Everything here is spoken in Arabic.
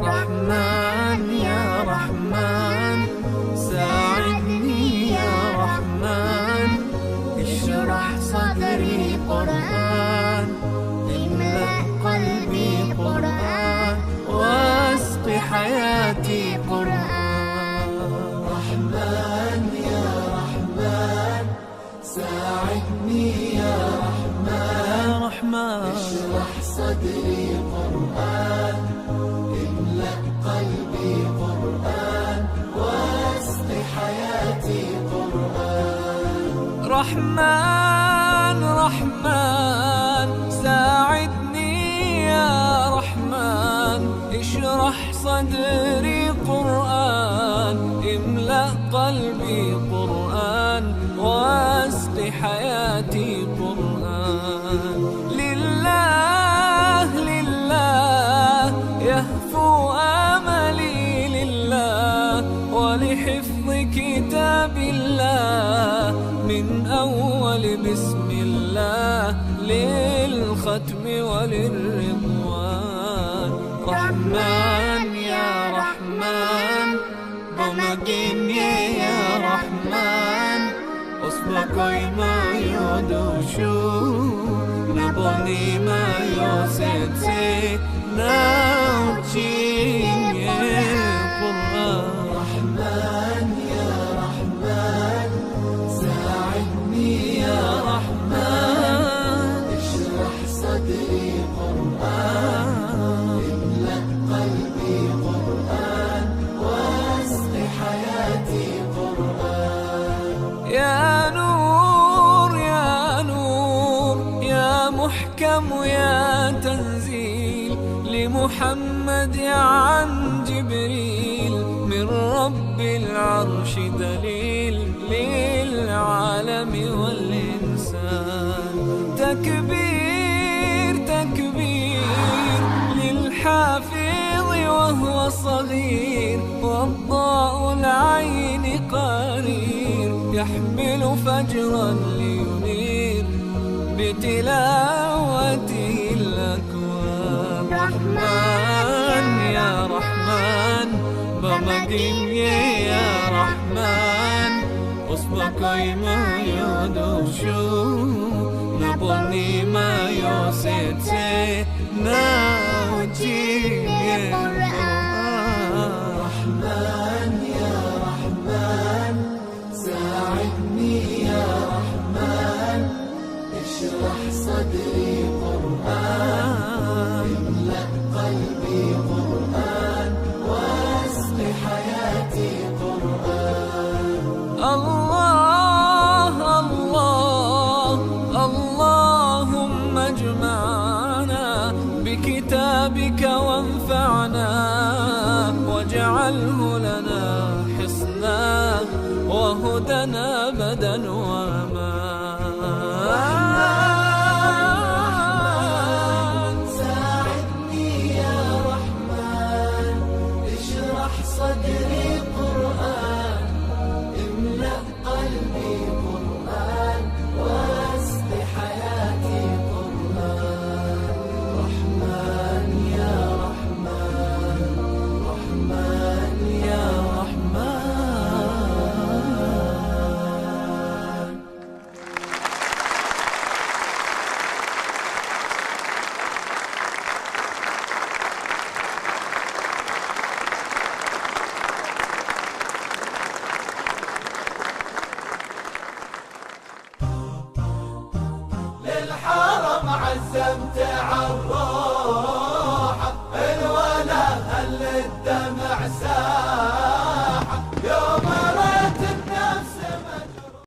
رحمن يا رحمن ساعدني يا رحمن، اشرح صدري قرآن، املأ قلبي قرآن، واسق حياتي قرآن. رحمن يا رحمن ساعدني يا رحمن، اشرح صدري قرآن، املأ قلبي قرآن، واسق حياتي قرآن. رحمن رحمن ساعدني يا رحمن، اشرح صدري قرآن، املأ قلبي قرآن، واسق حياتي قرآن. لله لله يهفو آملي لله، ولحفظ كتاب الله من أول بسم الله للختم وللرضوان. رحمن يا رحمن بمجيني يا رحمن، أصبحي ما يدوشو نبني ما يوسيتي ناوتشين قرآن. رحمن يا رحمن ساعدني يا رحمن، اشرح صدري قرآن، املأ قلبي قرآن، واسق حياتي قرآن. يا نور يا نور يا محكم يا تنزيل لمحمد عن جبريل، من رب العرش دليل للعالم والإنسان. تكبير تكبير للحافظ وهو صغير، والضاء العين قرير، يحمل فجرا لينير بتلاوته الأكوان. رحمن يا رحمن بمجيني يا رحمن، أصبحي ما يدوشو نبني ما يوسيتي ناوتشي قرآن. رحمن يا رحمن ساعدني يا رحمن، اشرح صدري قرآن، املأ قلبي قرآن، واسق حياتي قرآن. الله الله اللهم اجمعنا بكتابك وانفعنا، واجعله لنا حصنا وهدنا أبدا وأمان. ساعدني يا رحمن، اشرح صدري قرآن، املأ قلبي قرآن، واسق حياتي قرآن. رحمن يا رحمن رحمن يا رحمن. للحرم عزمت